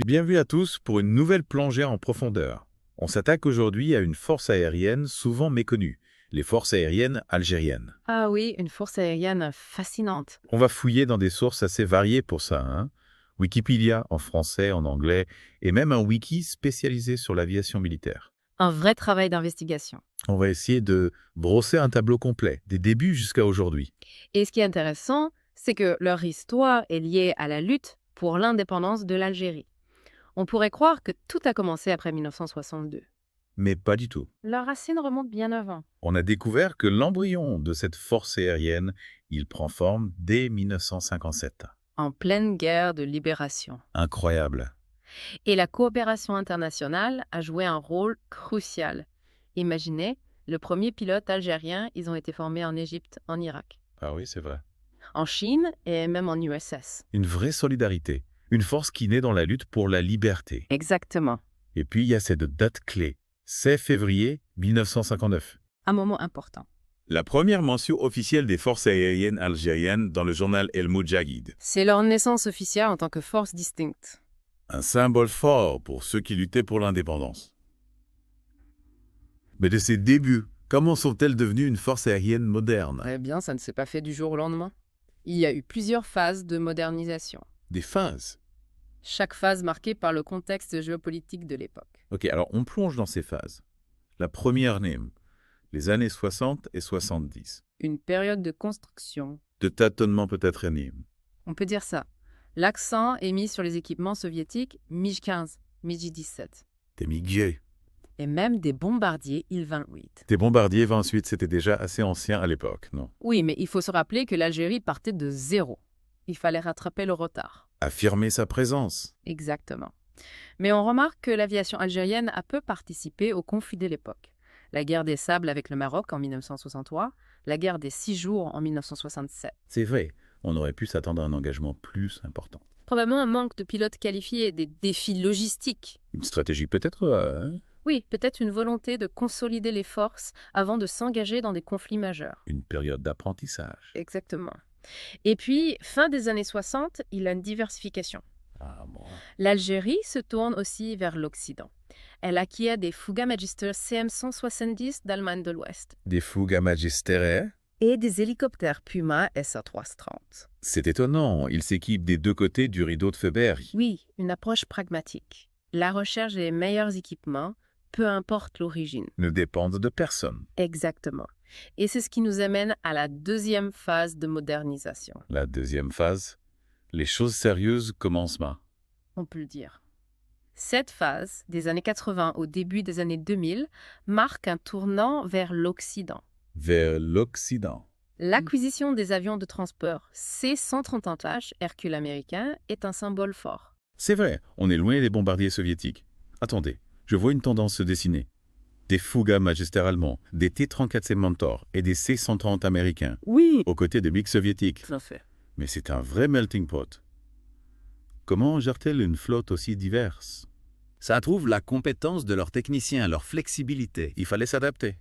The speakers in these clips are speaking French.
Bienvenue à tous pour une nouvelle plongée en profondeur. On s'attaque aujourd'hui à une force aérienne souvent méconnue, les forces aériennes algériennes. Ah oui, une force aérienne fascinante. On va fouiller dans des sources assez variées pour ça, hein. Wikipédia en français, en anglais, et même un wiki spécialisé sur l'aviation militaire. Un vrai travail d'investigation. On va essayer de brosser un tableau complet, des débuts jusqu'à aujourd'hui. Et ce qui est intéressant, c'est que leur histoire est liée à la lutte pour l'indépendance de l'Algérie. On pourrait croire que tout a commencé après 1962. Mais pas du tout. Leurs racines remontent bien avant. On a découvert que l'embryon de cette force aérienne, il prend forme dès 1957. En pleine guerre de libération. Incroyable. Et la coopération internationale a joué un rôle crucial. Imaginez, le premier pilote algérien, ils ont été formés en Égypte, en Irak, Ah oui, c'est vrai. en Chine et même en USS. Une vraie solidarité, une force qui naît dans la lutte pour la liberté. Exactement. Et puis il y a cette date clé, 16 février 1959. Un moment important. La première mention officielle des forces aériennes algériennes dans le journal El Moudjahid. C'est leur naissance officielle en tant que force distincte. Un symbole fort pour ceux qui luttaient pour l'indépendance. Mais de ces débuts, comment sont-elles devenues une force aérienne moderne? Eh bien, ça ne s'est pas fait du jour au lendemain. Il y a eu plusieurs phases de modernisation. Des phases. Chaque phase marquée par le contexte géopolitique de l'époque. Ok, alors on plonge dans ces phases. La première année, les années 60 et 70. Une période de construction. De tâtonnement peut-être énigme. On peut dire ça. L'accent est mis sur les équipements soviétiques MiG-15, MiG-17 Des MiG. et même des bombardiers Il-28. Des bombardiers 28, c'était déjà assez ancien à l'époque, non? Oui, mais il faut se rappeler que l'Algérie partait de zéro. Il fallait rattraper le retard. Affirmer sa présence. Exactement. Mais on remarque que l'aviation algérienne a peu participé au conflit de l'époque. La guerre des Sables avec le Maroc en 1963, la guerre des 6 jours en 1967. C'est vrai, on aurait pu s'attendre à un engagement plus important. Probablement un manque de pilotes qualifiés et des défis logistiques. Une stratégie peut-être, Oui, peut-être une volonté de consolider les forces avant de s'engager dans des conflits majeurs. une période d'apprentissage. Exactement. Et puis, fin des années 60, il y a une diversification. Ah bon. L'Algérie se tourne aussi vers l'Occident. Elle acquiert des Fouga Magister CM-170 d'Allemagne de l'Ouest Des fougues à magistère. et des hélicoptères Puma SA-330. C'est étonnant, ils s'équipent des deux côtés du rideau de Feuberry. Oui, une approche pragmatique. La recherche des meilleurs équipements, peu importe l'origine. Ne dépendent de personne. Exactement. Et c'est ce qui nous amène à la deuxième phase de modernisation, La deuxième phase, les choses sérieuses commencent là. on peut le dire. Cette phase, des années 80 au début des années 2000, marque un tournant vers l'Occident. Vers l'Occident. L'acquisition des avions de transport C-130H Hercule américain est un symbole fort. C'est vrai, on est loin des bombardiers soviétiques. Attendez, je vois une tendance se dessiner. Des Fouga Magister allemands, des T-34C Mentor et des C-130 américains, Oui, aux côtés de MiG soviétiques. tout à fait. Mais c'est un vrai melting pot. Comment gère-t-elle une flotte aussi diverse? Ça trouve la compétence de leurs techniciens, leur flexibilité. Il fallait s'adapter.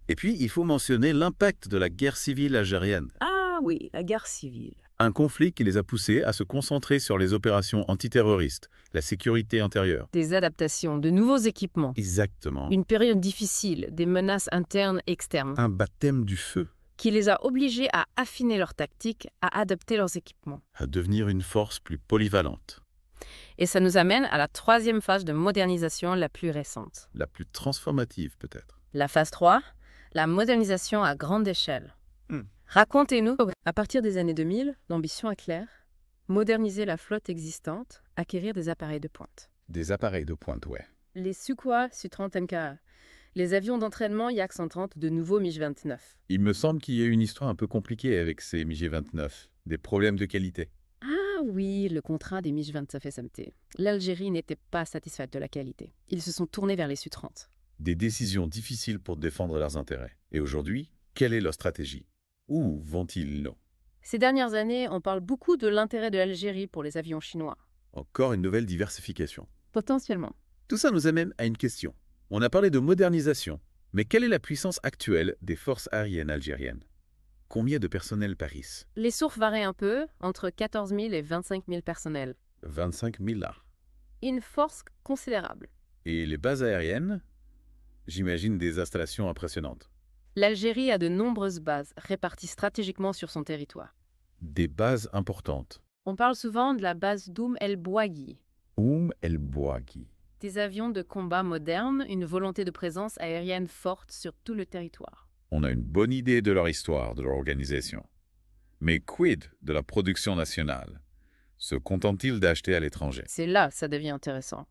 Et puis, il faut mentionner l'impact de la guerre civile algérienne. Ah oui, la guerre civile. Un conflit qui les a poussés à se concentrer sur les opérations antiterroristes, la sécurité intérieure. Des adaptations, de nouveaux équipements. Exactement. Une période difficile, des menaces internes et externes, Un baptême du feu, qui les a obligés à affiner leurs tactiques, à adapter leurs équipements. à devenir une force plus polyvalente, Et ça nous amène à la troisième phase de modernisation la plus récente. la plus transformative peut-être. La phase 3, la modernisation à grande échelle. Hmm. Racontez-nous. À partir des années 2000, l'ambition est claire. Moderniser la flotte existante, acquérir des appareils de pointe. Des appareils de pointe, ouais. Les Sukhoi Su-30 MKA, les avions d'entraînement Yak-130 de nouveau MiG-29. Il me semble qu'il y a eu une histoire un peu compliquée avec ces MiG-29, des problèmes de qualité. Ah oui, le contrat des MiG-29 SMT. L'Algérie n'était pas satisfaite de la qualité. Ils se sont tournés vers les Su-30. Des décisions difficiles pour défendre leurs intérêts. Et aujourd'hui, quelle est leur stratégie? Où vont-ils, non? Ces dernières années, on parle beaucoup de l'intérêt de l'Algérie pour les avions chinois. Encore une nouvelle diversification. Potentiellement. Tout ça nous amène à une question. On a parlé de modernisation, mais quelle est la puissance actuelle des forces aériennes algériennes? Combien de personnel Paris? Les sources varient un peu, entre 14 000 et 25 000 personnels. 25 000 là. Une force considérable. Et les bases aériennes? J'imagine des installations impressionnantes. L'Algérie a de nombreuses bases réparties stratégiquement sur son territoire. Des bases importantes. On parle souvent de la base d'Oum el-Bouaghi. El Bouaghi. Des avions de combat modernes, une volonté de présence aérienne forte sur tout le territoire. On a une bonne idée de leur histoire, de leur organisation. Mais quid de la production nationale? Se contentent-ils d'acheter à l'étranger? C'est là que ça devient intéressant.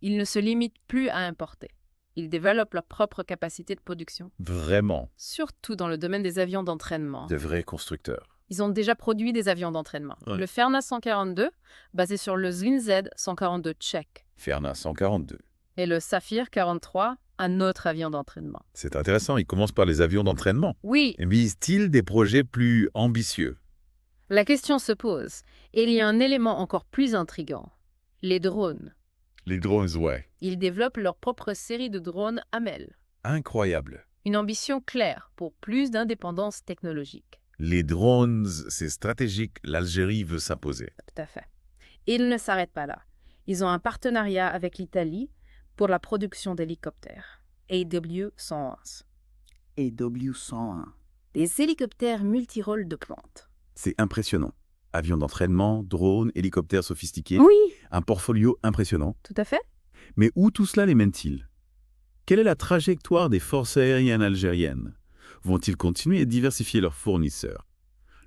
Ils ne se limitent plus à importer. Ils développent leur propre capacité de production, Vraiment, surtout dans le domaine des avions d'entraînement. de vrais constructeurs. Ils ont déjà produit des avions d'entraînement. Ouais. Le Ferna 142, basé sur le Zlin-Z 142 tchèque, Ferna 142. et le Safir 43, un autre avion d'entraînement. C'est intéressant, ils commencent par les avions d'entraînement. Oui, Visent-ils des projets plus ambitieux? la question se pose. Et il y a un élément encore plus intriguant. Les drones. Les drones, ouais. Ils développent leur propre série de drones Hamel. Incroyable. Une ambition claire pour plus d'indépendance technologique. Les drones, c'est stratégique, l'Algérie veut s'imposer. Tout à fait. Et ils ne s'arrêtent pas là. Ils ont un partenariat avec l'Italie pour la production d'hélicoptères. AW-111. AW-101. Des hélicoptères multirôles de pointe. C'est impressionnant. Avions d'entraînement, drones, hélicoptères sophistiqués, Oui, un portfolio impressionnant. tout à fait. Mais où tout cela les mène-t-il? Quelle est la trajectoire des forces aériennes algériennes? Vont-ils continuer à diversifier leurs fournisseurs?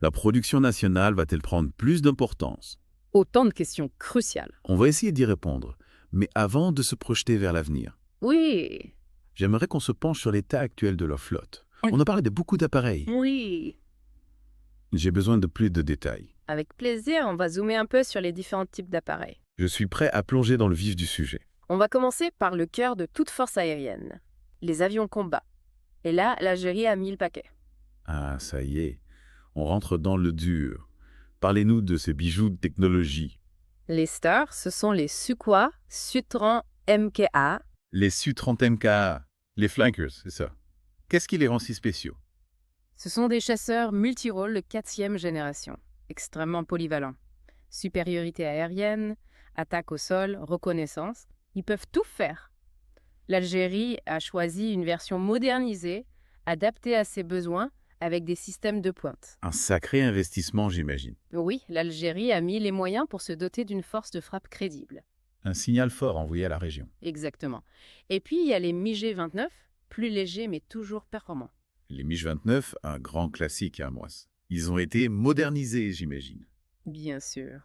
La production nationale va-t-elle prendre plus d'importance? Autant de questions cruciales. On va essayer d'y répondre. Mais avant de se projeter vers l'avenir, Oui, j'aimerais qu'on se penche sur l'état actuel de leur flotte. Oui. On a parlé de beaucoup d'appareils. oui. J'ai besoin de plus de détails. Avec plaisir, on va zoomer un peu sur les différents types d'appareils. Je suis prêt à plonger dans le vif du sujet. On va commencer par le cœur de toute force aérienne, les avions combat. Et là, l'Algérie a mis le paquet. Ah, ça y est, on rentre dans le dur. Parlez-nous de ces bijoux de technologie. Les stars, ce sont les Sukhoi Su-30 MKA. Les Su-30 MKA, les flankers, c'est ça. Qu'est-ce qui les rend si spéciaux? Ce sont des chasseurs multirôles de 4e génération, extrêmement polyvalents. Supériorité aérienne, attaque au sol, reconnaissance, ils peuvent tout faire. L'Algérie a choisi une version modernisée, adaptée à ses besoins, avec des systèmes de pointe. Un sacré investissement, j'imagine. Oui, l'Algérie a mis les moyens pour se doter d'une force de frappe crédible. Un signal fort envoyé à la région. Exactement. Et puis, il y a les MiG-29, plus légers mais toujours performants. Les MiG-29, un grand classique à Amos. Ils ont été modernisés, j'imagine. Bien sûr.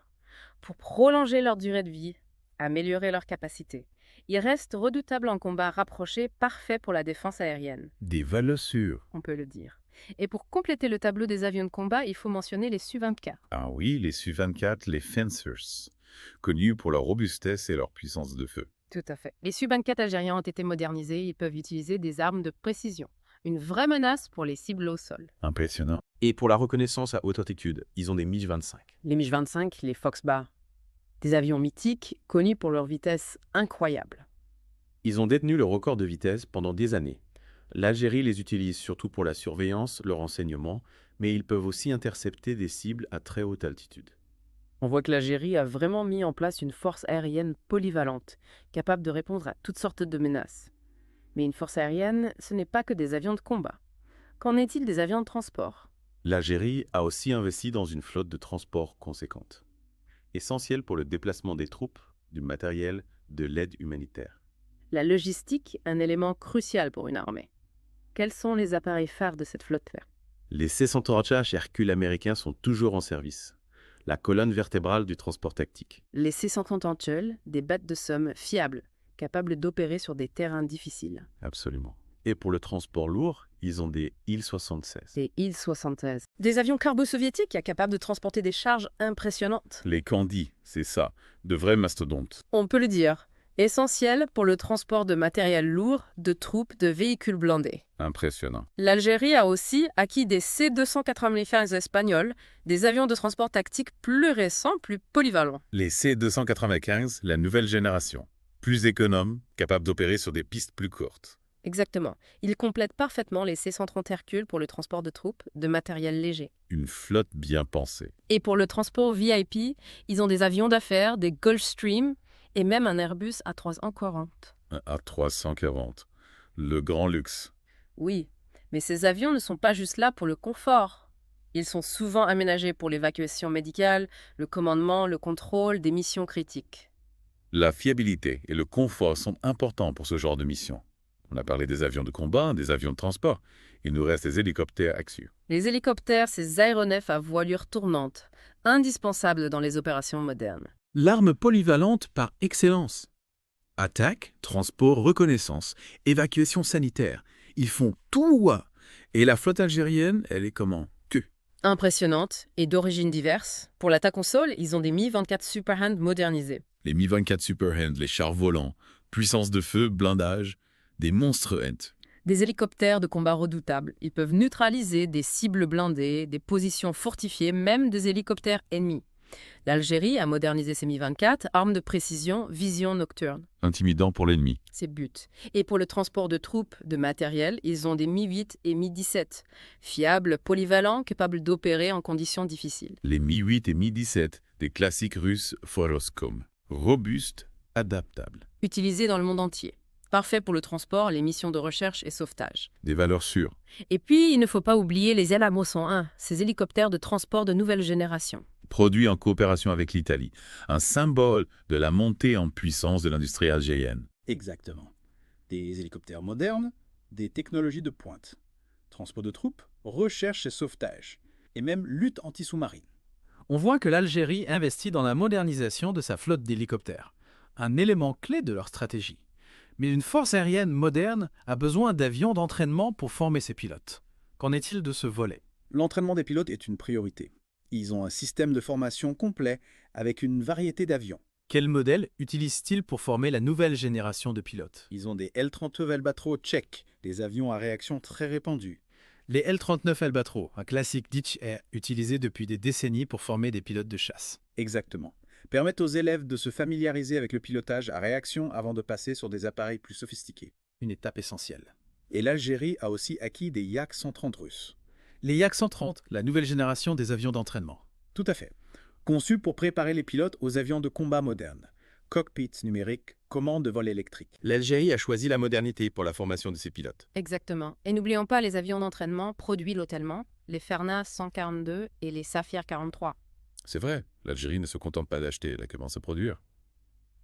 Pour prolonger leur durée de vie, améliorer leur capacité. Ils restent redoutables en combat rapproché, parfaits pour la défense aérienne, Des valeurs sûres. on peut le dire. Et pour compléter le tableau des avions de combat, il faut mentionner les Su-24. Ah oui, les Su-24, les Fencers, connus pour leur robustesse et leur puissance de feu. Tout à fait. Les Su-24 algériens ont été modernisés, ils peuvent utiliser des armes de précision. Une vraie menace pour les cibles au sol. Impressionnant. Et pour la reconnaissance à haute altitude, ils ont des MiG-25. Les MiG-25, les Fox-Bar. Des avions mythiques, connus pour leur vitesse incroyable. Ils ont détenu le record de vitesse pendant des années. L'Algérie les utilise surtout pour la surveillance, le renseignement, mais ils peuvent aussi intercepter des cibles à très haute altitude. On voit que l'Algérie a vraiment mis en place une force aérienne polyvalente, capable de répondre à toutes sortes de menaces. Mais une force aérienne, ce n'est pas que des avions de combat. Qu'en est-il des avions de transport? L'Algérie a aussi investi dans une flotte de transport conséquente, essentielle pour le déplacement des troupes, du matériel, de l'aide humanitaire. La logistique, un élément crucial pour une armée. Quels sont les appareils phares de cette flotte? Les C-130H Hercule américains sont toujours en service, la colonne vertébrale du transport tactique. Les C-130 Anchel, des bêtes de somme fiables, capables d'opérer sur des terrains difficiles. Absolument. Et pour le transport lourd, ils ont des Il-76. Des Il-76. Des avions carbo-soviétiques capables de transporter des charges impressionnantes. Les Candy, c'est ça, de vrais mastodontes. On peut le dire. Essentiels pour le transport de matériel lourd, de troupes, de véhicules blindés. Impressionnant. L'Algérie a aussi acquis des C-295 espagnols, des avions de transport tactique plus récents, plus polyvalents. Les C-295, la nouvelle génération. Plus économes, capables d'opérer sur des pistes plus courtes. Exactement. Ils complètent parfaitement les C-130 Hercule pour le transport de troupes, de matériel léger. Une flotte bien pensée. Et pour le transport VIP, ils ont des avions d'affaires, des Gulfstream Et même un Airbus A340. Un A340. Le grand luxe. Oui, mais ces avions ne sont pas juste là pour le confort. Ils sont souvent aménagés pour l'évacuation médicale, le commandement, le contrôle des missions critiques. La fiabilité et le confort sont importants pour ce genre de mission. On a parlé des avions de combat, des avions de transport. Il nous reste des hélicoptères axiaux. Les hélicoptères, ces aéronefs à voilure tournante, indispensables dans les opérations modernes. L'arme polyvalente par excellence. Attaque, transport, reconnaissance, évacuation sanitaire. Ils font tout. Et la flotte algérienne, elle est comment? Que? Impressionnante et d'origines diverses. Pour l'attaque au sol, ils ont des Mi-24 Superhand modernisés. Les Mi-24 Superhand, les chars volants, puissance de feu, blindage, des monstres Hunt. Des hélicoptères de combat redoutables. Ils peuvent neutraliser des cibles blindées, des positions fortifiées, même des hélicoptères ennemis. L'Algérie a modernisé ses Mi-24, armes de précision, vision nocturne. Intimidant pour l'ennemi. C'est but. Et pour le transport de troupes, de matériel, ils ont des Mi-8 et Mi-17. Fiables, polyvalents, capables d'opérer en conditions difficiles. Les Mi-8 et Mi-17, des classiques russes Foroskom. Robustes, adaptables. Utilisés dans le monde entier. Parfait pour le transport, les missions de recherche et sauvetage. Des valeurs sûres. Et puis, il ne faut pas oublier les Alamo 101, ces hélicoptères de transport de nouvelle génération. Produits en coopération avec l'Italie. Un symbole de la montée en puissance de l'industrie algérienne. Exactement. Des hélicoptères modernes, des technologies de pointe. Transport de troupes, recherche et sauvetage. Et même lutte anti-sous-marine. On voit que l'Algérie investit dans la modernisation de sa flotte d'hélicoptères, un élément clé de leur stratégie. Mais une force aérienne moderne a besoin d'avions d'entraînement pour former ses pilotes. Qu'en est-il de ce volet? L'entraînement des pilotes est une priorité. Ils ont un système de formation complet avec une variété d'avions. Quel modèle utilisent-ils pour former la nouvelle génération de pilotes? Ils ont des L-39 Albatros tchèques, des avions à réaction très répandus. Les L-39 Albatros, un classique Ditch Air utilisé depuis des décennies pour former des pilotes de chasse. Exactement. Permettent aux élèves de se familiariser avec le pilotage à réaction avant de passer sur des appareils plus sophistiqués. Une étape essentielle. Et l'Algérie a aussi acquis des Yak 130 russes. Les Yak 130, la nouvelle génération des avions d'entraînement. Tout à fait. Conçus pour préparer les pilotes aux avions de combat modernes. Cockpits numériques, commandes de vol électrique. L'Algérie a choisi la modernité pour la formation de ses pilotes. Exactement. Et n'oublions pas les avions d'entraînement produits localement, les Ferna 142 et les Saphir 43. C'est vrai, l'Algérie ne se contente pas d'acheter, elle commence à produire.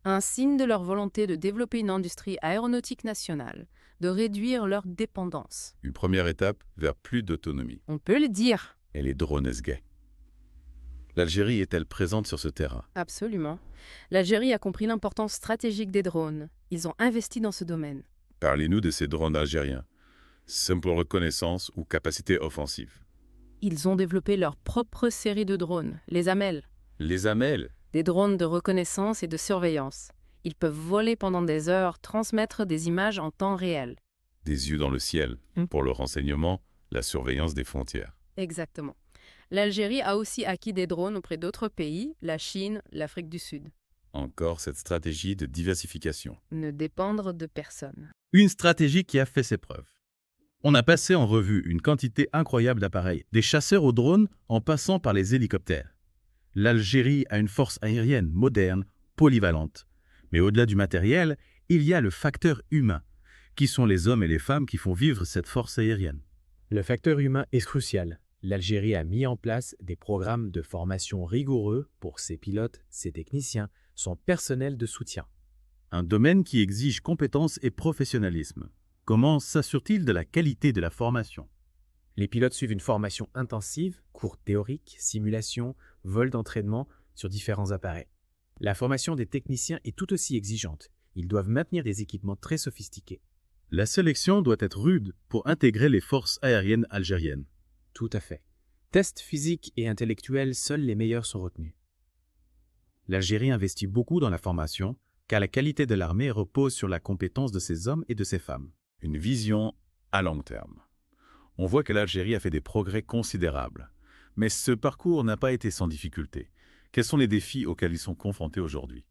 Un signe de leur volonté de développer une industrie aéronautique nationale, de réduire leur dépendance. Une première étape vers plus d'autonomie. On peut le dire. Et les drones SGAE. L'Algérie est-elle présente sur ce terrain? Absolument. L'Algérie a compris l'importance stratégique des drones. Ils ont investi dans ce domaine. Parlez-nous de ces drones algériens. Simple reconnaissance ou capacité offensive? Ils ont développé leur propre série de drones, les AMEL. Les AMEL? Des drones de reconnaissance et de surveillance. Ils peuvent voler pendant des heures, transmettre des images en temps réel. Des yeux dans le ciel, pour le renseignement, la surveillance des frontières. Exactement. L'Algérie a aussi acquis des drones auprès d'autres pays, la Chine, l'Afrique du Sud. Encore cette stratégie de diversification. Ne dépendre de personne. Une stratégie qui a fait ses preuves. On a passé en revue une quantité incroyable d'appareils, des chasseurs aux drones en passant par les hélicoptères. L'Algérie a une force aérienne moderne, polyvalente. Mais au-delà du matériel, il y a le facteur humain. Qui sont les hommes et les femmes qui font vivre cette force aérienne? Le facteur humain est crucial. L'Algérie a mis en place des programmes de formation rigoureux pour ses pilotes, ses techniciens, son personnel de soutien. Un domaine qui exige compétence et professionnalisme. Comment s'assure-t-il de la qualité de la formation? Les pilotes suivent une formation intensive, cours théoriques, simulations, vols d'entraînement sur différents appareils. La formation des techniciens est tout aussi exigeante. Ils doivent maintenir des équipements très sophistiqués. La sélection doit être rude pour intégrer les forces aériennes algériennes. Tout à fait. Tests physiques et intellectuels, seuls les meilleurs sont retenus. L'Algérie investit beaucoup dans la formation, car la qualité de l'armée repose sur la compétence de ses hommes et de ses femmes. Une vision à long terme. On voit que l'Algérie a fait des progrès considérables. Mais ce parcours n'a pas été sans difficulté. Quels sont les défis auxquels ils sont confrontés aujourd'hui?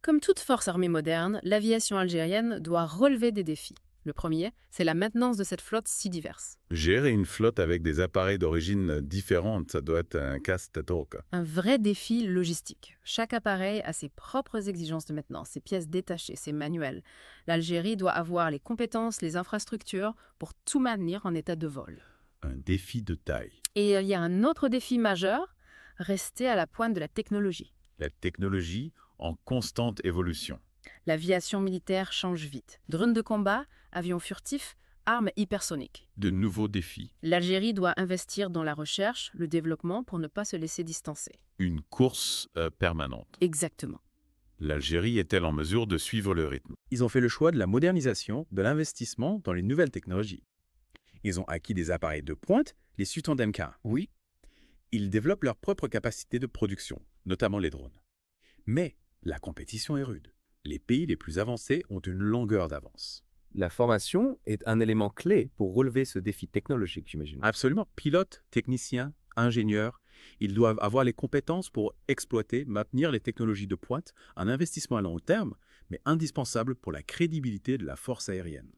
Comme toute force armée moderne, l'aviation algérienne doit relever des défis. Le premier, c'est la maintenance de cette flotte si diverse. Gérer une flotte avec des appareils d'origine différente, ça doit être un casse-tête. Un vrai défi logistique. Chaque appareil a ses propres exigences de maintenance, ses pièces détachées, ses manuels. L'Algérie doit avoir les compétences, les infrastructures pour tout maintenir en état de vol. Un défi de taille. Et il y a un autre défi majeur, rester à la pointe de la technologie. La technologie en constante évolution. L'aviation militaire change vite. Drones de combat, avions furtifs, armes hypersoniques. De nouveaux défis. L'Algérie doit investir dans la recherche, le développement pour ne pas se laisser distancer. Une course permanente. Exactement. L'Algérie est-elle en mesure de suivre le rythme? Ils ont fait le choix de la modernisation, de l'investissement dans les nouvelles technologies. Ils ont acquis des appareils de pointe, les Sultans d'Mk1. Oui. Ils développent leur propre capacité de production, notamment les drones. Mais la compétition est rude. Les pays les plus avancés ont une longueur d'avance. La formation est un élément clé pour relever ce défi technologique, j'imagine. Absolument. Pilotes, techniciens, ingénieurs, ils doivent avoir les compétences pour exploiter, maintenir les technologies de pointe, un investissement à long terme, mais indispensable pour la crédibilité de la force aérienne.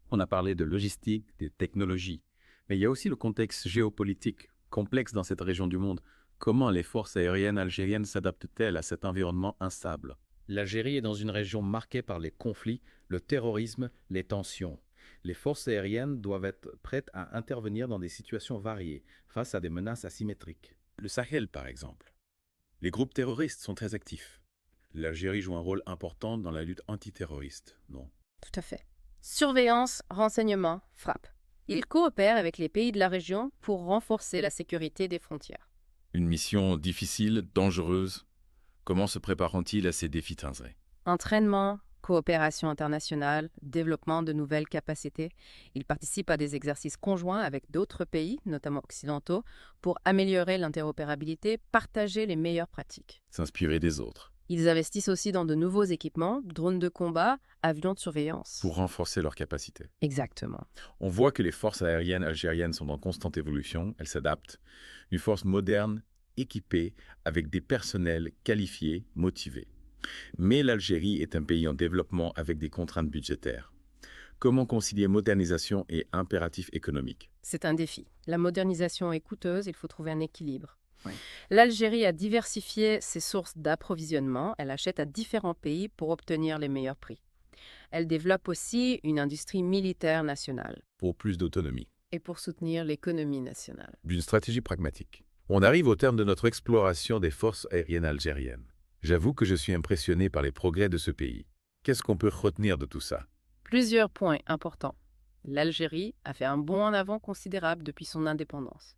On a parlé de logistique, des technologies, mais il y a aussi le contexte géopolitique, complexe dans cette région du monde. Comment les forces aériennes algériennes s'adaptent-elles à cet environnement instable? L'Algérie est dans une région marquée par les conflits, le terrorisme, les tensions. Les forces aériennes doivent être prêtes à intervenir dans des situations variées, face à des menaces asymétriques. Le Sahel, par exemple. Les groupes terroristes sont très actifs. L'Algérie joue un rôle important dans la lutte antiterroriste, non? Tout à fait. Surveillance, renseignement, frappe. Ils coopèrent avec les pays de la région pour renforcer la sécurité des frontières. Une mission difficile, dangereuse. Comment se préparent-ils à ces défis Tinzré? Entraînement, coopération internationale, développement de nouvelles capacités. Ils participent à des exercices conjoints avec d'autres pays, notamment occidentaux, pour améliorer l'interopérabilité, partager les meilleures pratiques. S'inspirer des autres. Ils investissent aussi dans de nouveaux équipements, drones de combat, avions de surveillance. Pour renforcer leurs capacités. Exactement. On voit que les forces aériennes algériennes sont en constante évolution, elles s'adaptent. Une force moderne, équipée, avec des personnels qualifiés, motivés. Mais l'Algérie est un pays en développement avec des contraintes budgétaires. Comment concilier modernisation et impératifs économiques? C'est un défi. La modernisation est coûteuse, il faut trouver un équilibre. Oui. L'Algérie a diversifié ses sources d'approvisionnement. Elle achète à différents pays pour obtenir les meilleurs prix. Elle développe aussi une industrie militaire nationale. Pour plus d'autonomie. Et pour soutenir l'économie nationale. D'une stratégie pragmatique. On arrive au terme de notre exploration des forces aériennes algériennes. J'avoue que je suis impressionné par les progrès de ce pays. Qu'est-ce qu'on peut retenir de tout ça? Plusieurs points importants. L'Algérie a fait un bond en avant considérable depuis son indépendance.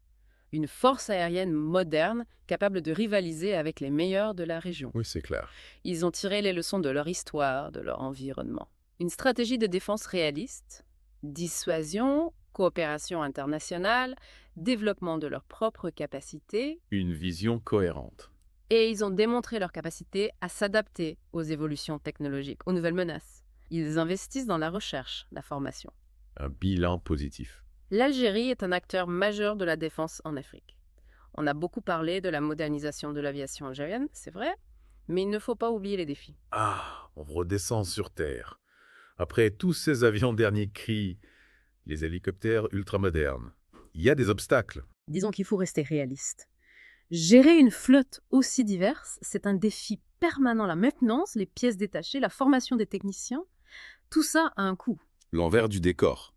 Une force aérienne moderne capable de rivaliser avec les meilleurs de la région. Oui, c'est clair. Ils ont tiré les leçons de leur histoire, de leur environnement. Une stratégie de défense réaliste, dissuasion, coopération internationale, développement de leurs propres capacités. Une vision cohérente. Et ils ont démontré leur capacité à s'adapter aux évolutions technologiques, aux nouvelles menaces. Ils investissent dans la recherche, la formation. Un bilan positif. L'Algérie est un acteur majeur de la défense en Afrique. On a beaucoup parlé de la modernisation de l'aviation algérienne, c'est vrai, mais il ne faut pas oublier les défis. Ah, on redescend sur Terre. Après tous ces avions dernier cri, les hélicoptères ultramodernes, il y a des obstacles. Disons qu'il faut rester réaliste. Gérer une flotte aussi diverse, c'est un défi permanent. La maintenance, les pièces détachées, la formation des techniciens, tout ça a un coût. L'envers du décor.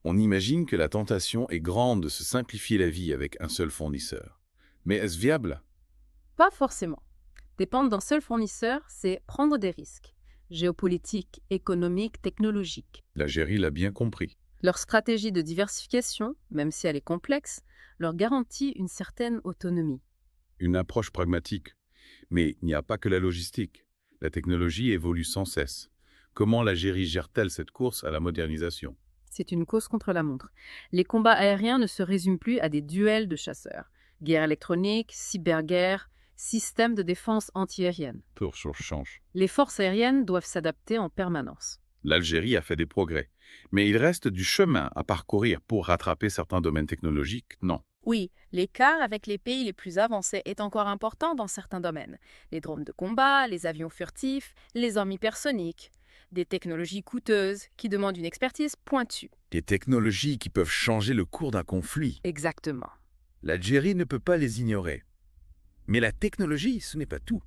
On imagine que la tentation est grande de se simplifier la vie avec un seul fournisseur. Mais est-ce viable? Pas forcément. Dépendre d'un seul fournisseur, c'est prendre des risques. Géopolitiques, économiques, technologiques. L'Algérie l'a bien compris. Leur stratégie de diversification, même si elle est complexe, leur garantit une certaine autonomie. Une approche pragmatique. Mais il n'y a pas que la logistique. La technologie évolue sans cesse. Comment l'Algérie gère-t-elle cette course à la modernisation? C'est une course contre la montre. Les combats aériens ne se résument plus à des duels de chasseurs. Guerre électronique, cyberguerre, système de défense antiaérienne. Peu change. Les forces aériennes doivent s'adapter en permanence. L'Algérie a fait des progrès. Mais il reste du chemin à parcourir pour rattraper certains domaines technologiques, non? Oui, l'écart avec les pays les plus avancés est encore important dans certains domaines. Les drones de combat, les avions furtifs, les armes hypersoniques. Des technologies coûteuses qui demandent une expertise pointue. Des technologies qui peuvent changer le cours d'un conflit. Exactement. L'Algérie ne peut pas les ignorer. Mais la technologie, ce n'est pas tout.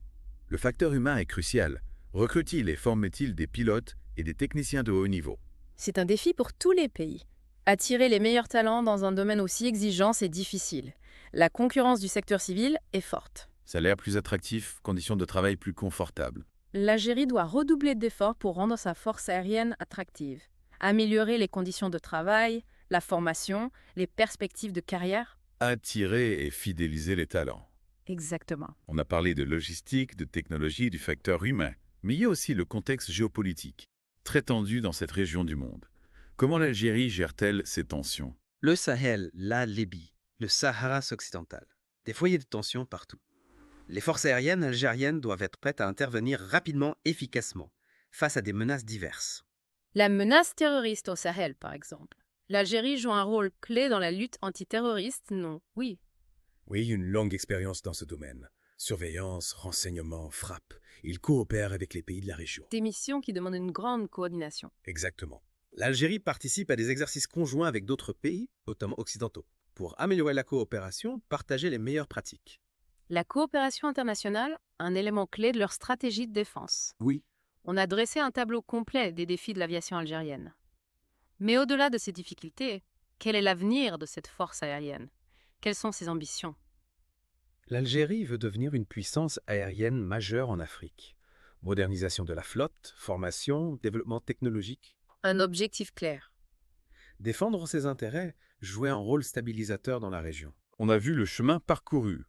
Le facteur humain est crucial. Recrute-t-il et forme-t-il des pilotes et des techniciens de haut niveau? C'est un défi pour tous les pays. Attirer les meilleurs talents dans un domaine aussi exigeant, c'est difficile. La concurrence du secteur civil est forte. Salaire plus attractif, conditions de travail plus confortables. L'Algérie doit redoubler d'efforts pour rendre sa force aérienne attractive, améliorer les conditions de travail, la formation, les perspectives de carrière. Attirer et fidéliser les talents. Exactement. On a parlé de logistique, de technologie, du facteur humain. Mais il y a aussi le contexte géopolitique, très tendu dans cette région du monde. Comment l'Algérie gère-t-elle ces tensions? Le Sahel, la Libye, le Sahara occidental. Des foyers de tension partout. Les forces aériennes algériennes doivent être prêtes à intervenir rapidement, efficacement, face à des menaces diverses. La menace terroriste au Sahel, par exemple. L'Algérie joue un rôle clé dans la lutte antiterroriste, non? Oui. Oui, une longue expérience dans ce domaine. Surveillance, renseignement, frappe. Il coopère avec les pays de la région. Des missions qui demandent une grande coordination. Exactement. L'Algérie participe à des exercices conjoints avec d'autres pays, notamment occidentaux, pour améliorer la coopération, partager les meilleures pratiques. La coopération internationale, un élément clé de leur stratégie de défense. Oui. On a dressé un tableau complet des défis de l'aviation algérienne. Mais au-delà de ces difficultés, quel est l'avenir de cette force aérienne? Quelles sont ses ambitions? L'Algérie veut devenir une puissance aérienne majeure en Afrique. Modernisation de la flotte, formation, développement technologique. Un objectif clair. Défendre ses intérêts, jouer un rôle stabilisateur dans la région. On a vu le chemin parcouru.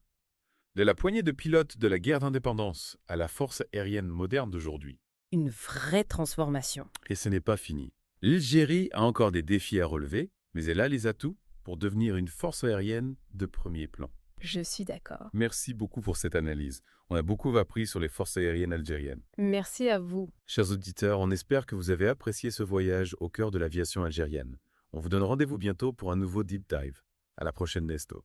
De la poignée de pilotes de la guerre d'indépendance à la force aérienne moderne d'aujourd'hui. Une vraie transformation. Et ce n'est pas fini. L'Algérie a encore des défis à relever, mais elle a les atouts pour devenir une force aérienne de premier plan. Je suis d'accord. Merci beaucoup pour cette analyse. On a beaucoup appris sur les forces aériennes algériennes. Merci à vous. Chers auditeurs, on espère que vous avez apprécié ce voyage au cœur de l'aviation algérienne. On vous donne rendez-vous bientôt pour un nouveau Deep Dive. À la prochaine, Nesto.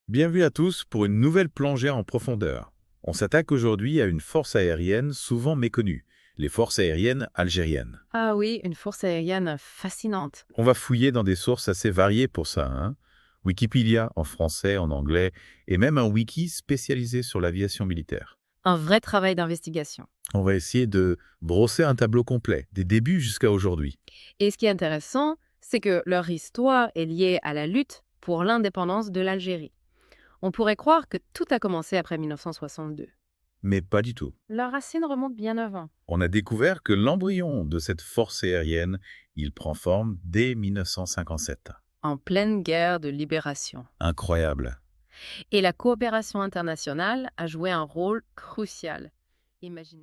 Bienvenue à tous pour une nouvelle plongée en profondeur. On s'attaque aujourd'hui à une force aérienne souvent méconnue, les forces aériennes algériennes. Ah oui, une force aérienne fascinante. On va fouiller dans des sources assez variées pour ça, hein. Wikipédia en français, en anglais, et même un wiki spécialisé sur l'aviation militaire. Un vrai travail d'investigation. On va essayer de brosser un tableau complet, des débuts jusqu'à aujourd'hui. Et ce qui est intéressant, c'est que leur histoire est liée à la lutte pour l'indépendance de l'Algérie. On pourrait croire que tout a commencé après 1962. Mais pas du tout. Leurs racines remontent bien avant. On a découvert que l'embryon de cette force aérienne, il prend forme dès 1957. En pleine guerre de libération. Incroyable. Et la coopération internationale a joué un rôle crucial. Imaginez